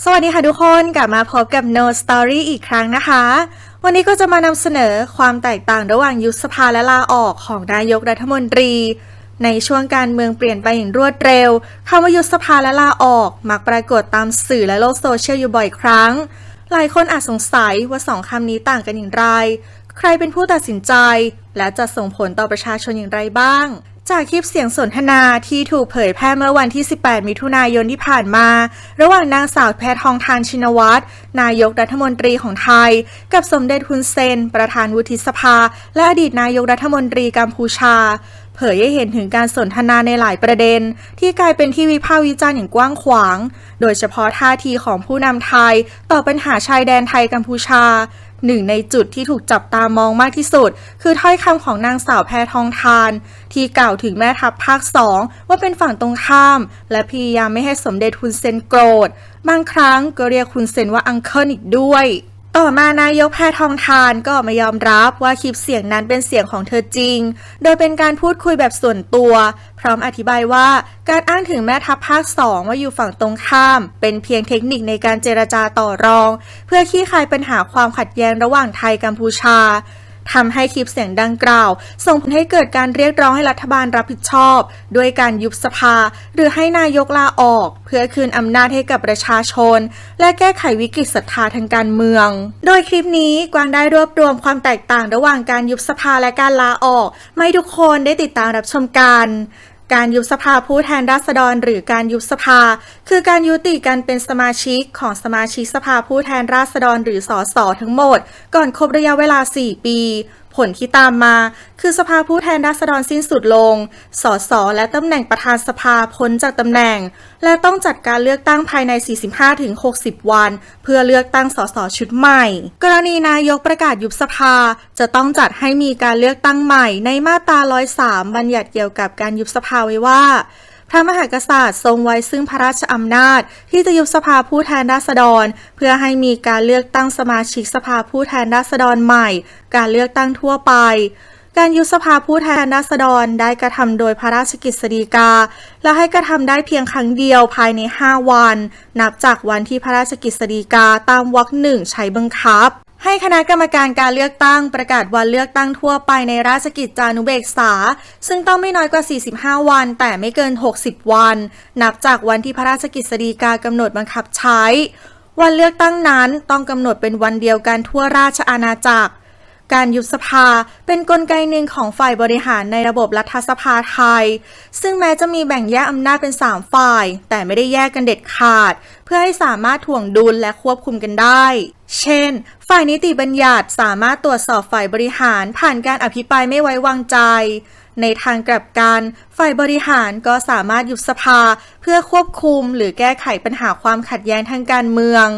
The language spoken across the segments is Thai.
สวัสดีค่ะทุกคนกลับมาพบกับ No Story อีกครั้งนะคะ วันนี้ก็จะมานำเสนอความแตกต่างระหว่างยุบสภาและลาออกของนายกรัฐมนตรีในช่วงการเมืองเปลี่ยนไปอย่างรวดเร็วคำว่ายุบสภาและลาออกมักปรากฏตามสื่อและโลกโซเชียลอยู่บ่อยครั้งหลายคนอาจสงสัยว่าสองคำนี้ต่างกันอย่างไรใครเป็นผู้ตัดสินใจและจะส่งผลต่อประชาชนอย่างไรบ้างจากคลิปเสียงสนทนาที่ถูกเผยแพร่เมื่อวันที่ 18 มิถุนายนที่ผ่านมาระหว่างนางสาวแพทองธารชินวัตรนายกรัฐมนตรีของไทยกับสมเด็จฮุนเซนประธานวุฒิสภาและอดีตนายกรัฐมนตรีกัมพูชาเผยให้เห็นถึงการสนทนาในหลายประเด็นที่กลายเป็นที่วิพากษ์วิจารณ์อย่างกว้างขวางโดยเฉพาะท่าทีของผู้นำไทยต่อปัญหาชายแดนไทยกัมพูชาหนึ่งในจุดที่ถูกจับตามองมากที่สุดคือถ้อยคำของนางสาวแพทองธารที่กล่าวถึงแม่ทัพภาค2ว่าเป็นฝั่งตรงข้ามและพยายามไม่ให้สมเด็จฮุนเซนโกรธบางครั้งก็เรียกฮุนเซนว่าอังเคิลอีกด้วยต่อมานายกแพทองธารก็ออกมายอมรับว่าคลิปเสียงนั้นเป็นเสียงของเธอจริงโดยเป็นการพูดคุยแบบส่วนตัวพร้อมอธิบายว่าการอ้างถึงแม่ทัพภาค2ว่าอยู่ฝั่งตรงข้ามเป็นเพียงเทคนิคในการเจรจาต่อรองเพื่อคลี่คลายปัญหาความขัดแย้งระหว่างไทยกัมพูชาทำให้คลิปเสียงดังกล่าวส่งผลให้เกิดการเรียกร้องให้รัฐบาลรับผิดชอบด้วยการยุบสภาหรือให้นายกลาออกเพื่อคืนอำนาจให้กับประชาชนและแก้ไขวิกฤตศรัทธาทางการเมืองโดยคลิปนี้กวางได้รวบรวมความแตกต่างระหว่างการยุบสภาและการลาออกให้ทุกคนได้ติดตามรับชมกันการยุบสภาผู้แทนราษฎรหรือการยุบสภาคือการยุติการเป็นสมาชิกของสมาชิกสภาผู้แทนราษฎรหรือสสทั้งหมดก่อนครบระยะเวลา4 ปีผลที่ตามมาคือสภาผู้แทนราษฎรสิ้นสุดลงสสและตำแหน่งประธานสภาพ้นจากตำแหน่งและต้องจัดการเลือกตั้งภายใน 45-60 วันเพื่อเลือกตั้งสสชุดใหม่กรณีนายกประกาศยุบสภาจะต้องจัดให้มีการเลือกตั้งใหม่ในมาตรา 103 บัญญัติเกี่ยวกับการยุบสภาไว้ว่าพระมหากษัตริย์ทรงไว้ซึ่งพระราชอำนาจที่จะยุบสภาผู้แทนราษฎรเพื่อให้มีการเลือกตั้งสมาชิกสภาผู้แทนราษฎรใหม่การเลือกตั้งทั่วไปการยุบสภาผู้แทนราษฎรได้กระทำโดยพระราชกฤษฎีกาและให้กระทำได้เพียงครั้งเดียวภายใน5 วันนับจากวันที่พระราชกฤษฎีกาตามวรรค 1ใช้บังคับให้คณะกรรมการการเลือกตั้งประกาศวันเลือกตั้งทั่วไปในราชกิจจานุเบกษาซึ่งต้องไม่น้อยกว่า 45 วันแต่ไม่เกิน 60 วันนับจากวันที่พระราชกฤษฎีกากำหนดบังคับใช้วันเลือกตั้งนั้นต้องกำหนดเป็นวันเดียวกันทั่วราชอาณาจักรการยุบสภาเป็นกลไกหนึ่งของฝ่ายบริหารในระบบรัฐสภาไทยซึ่งแม้จะมีแบ่งแยกอำนาจเป็น3 ฝ่ายแต่ไม่ได้แยกกันเด็ดขาดเพื่อให้สามารถถ่วงดุลและควบคุมกันได้เช่นฝ่ายนิติบัญญัติสามารถตรวจสอบฝ่ายบริหารผ่านการอภิปรายไม่ไว้วางใจในทางกลับกันฝ่ายบริหารก็สามารถยุบสภาเพื่อควบคุมหรือแก้ไขปัญหาความขัดแย้งทางการเมือง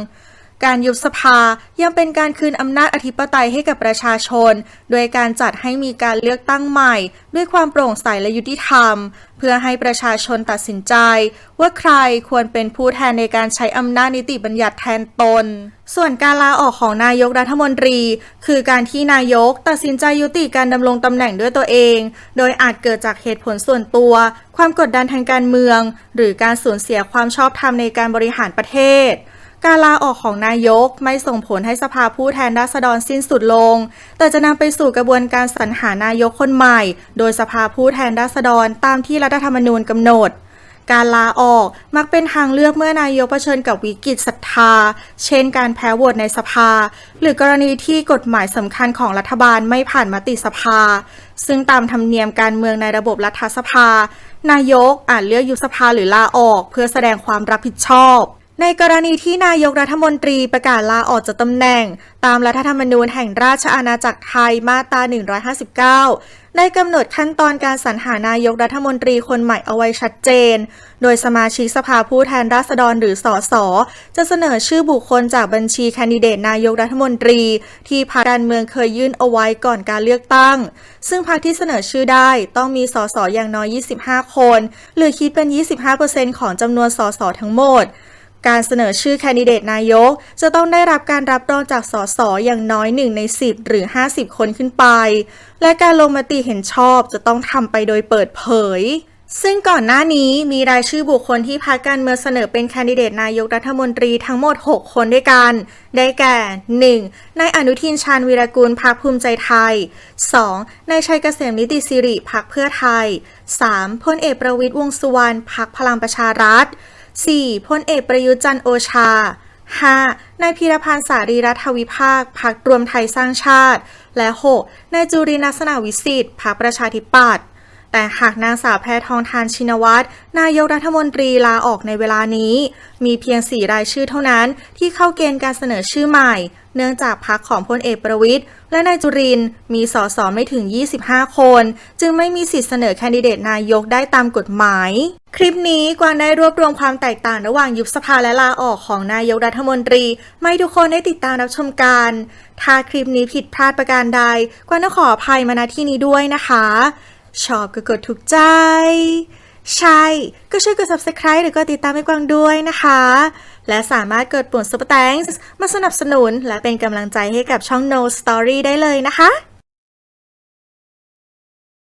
การยุบสภายังเป็นการคืนอำนาจอธิปไตยให้กับประชาชนโดยการจัดให้มีการเลือกตั้งใหม่ด้วยความโปร่งใสและยุติธรรมเพื่อให้ประชาชนตัดสินใจว่าใครควรเป็นผู้แทนในการใช้อำนาจนิติบัญญัติแทนตนส่วนการลาออกของนายกรัฐมนตรีคือการที่นายกตัดสินใจยุติการดำรงตำแหน่งด้วยตัวเองโดยอาจเกิดจากเหตุผลส่วนตัวความกดดันทางการเมืองหรือการสูญเสียความชอบธรรมในการบริหารประเทศการลาออกของนายกไม่ส่งผลให้สภาผู้แทนราษฎรสิ้นสุดลงแต่จะนำไปสู่กระบวนการสรรหานายกคนใหม่โดยสภาผู้แทนราษฎรตามที่รัฐธรรมนูญกำหนดการลาออกมักเป็นทางเลือกเมื่อนายกเผชิญกับวิกฤตศรัทธาเช่นการแพ้โหวตในสภาหรือกรณีที่กฎหมายสำคัญของรัฐบาลไม่ผ่านมติสภาซึ่งตามธรรมเนียมการเมืองในระบบรัฐสภานายกอาจเลือกยุบสภาหรือลาออกเพื่อแสดงความรับผิดชอบในกรณีที่นายกรัฐมนตรีประกาศลาออกจากตำแหน่งตามรัฐธรรมนูญแห่งราชอาณาจักรไทยมาตรา159ได้กำหนดขั้นตอนการสรรหานายกรัฐมนตรีคนใหม่เอาไว้ชัดเจนโดยสมาชิกสภาผู้แทนราษฎรหรือสสจะเสนอชื่อบุคคลจากบัญชีแคนดิเดตนายกรัฐมนตรีที่พรรคการเมืองเคยยื่นเอาไว้ก่อนการเลือกตั้งซึ่งพรรคที่เสนอชื่อได้ต้องมีสสอย่างน้อย25 คนหรือคิดเป็น 25% ของจำนวนสสทั้งหมดการเสนอชื่อแคนดิเดตนายกจะต้องได้รับการรับรองจากสสอย่างน้อย1 ใน 10หรือ50 คนขึ้นไปและการลงมติเห็นชอบจะต้องทำไปโดยเปิดเผย ซึ่งก่อนหน้านี้มีรายชื่อบุคคลที่พรรคการเมืองเสนอเป็นแคนดิเดตนายกรัฐมนตรีทั้งหมด 6 คนด้วยกัน ได้แก่ 1. นายอนุทิน ชาญวีรกูล พรรคภูมิใจไทย 2. นายชัยเกษม นิติสิริ พรรคเพื่อไทย 3. พลเอกประวิตร วงษ์สุวรรณ พรรคพลังประชารัฐ 4. พลเอกประยุทธ์ จันทร์โอชา 5. นายพีรพันธ์ สารีรัฐวิภาค พรรครวมไทยสร้างชาติ และ 6. นายจุรินทร์ ลักษณะวิสิทธิ์ พรรคประชาธิปัตย์แต่หากนางสาวแพทองธาร ชินวัตร นายกรัฐมนตรีลาออกในเวลานี้ มีเพียง 4 รายชื่อเท่านั้นที่เข้าเกณฑ์การเสนอชื่อใหม่ เนื่องจากพรรคของพลเอกประวิตรและนายจุรินทร์มีสสไม่ถึง 25 คน จึงไม่มีสิทธิเสนอแคนดิเดตนายกได้ตามกฎหมาย คลิปนี้กวางได้รวบรวมความแตกต่างระหว่างยุบสภาและลาออกของนายกรัฐมนตรีมาให้ทุกคนได้ติดตามรับชมกัน ถ้าคลิปนี้ผิดพลาดประการใดกวางต้องขออภัยมาณที่นี้ด้วยนะคะชอบก็กดถูกใจ ใช่ก็ช่วยกด subscribe หรือกดติดตามให้กวางด้วยนะคะ และสามารถกดปุ่ม Super Thanks มาสนับสนุนและเป็นกำลังใจให้กับช่อง No Story ได้เลยนะคะ